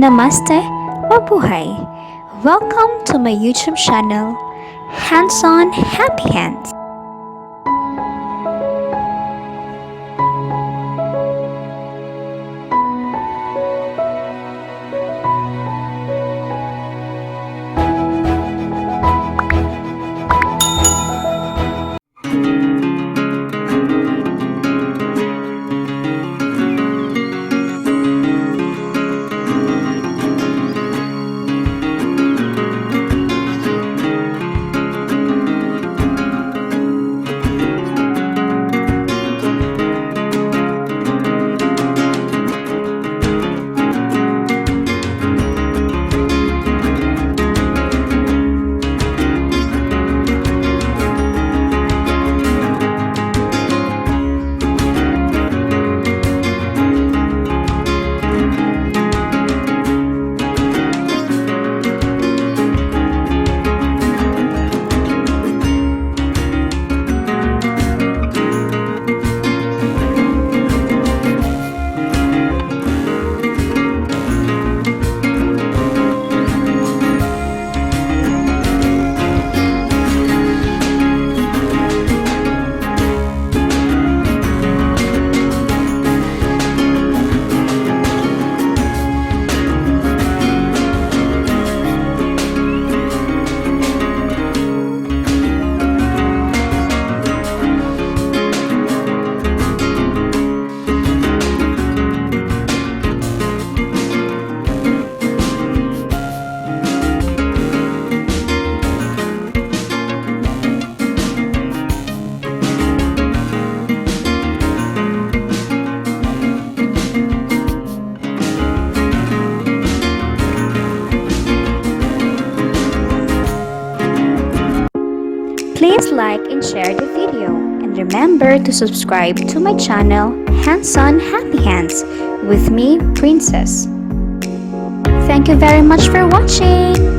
Namaste, mabuhay! Welcome to my YouTube channel, Hands On Happy Hands. Please like and share the video, and remember to subscribe to my channel, Hands On Happy Hands, with me, Princess. Thank you very much for watching!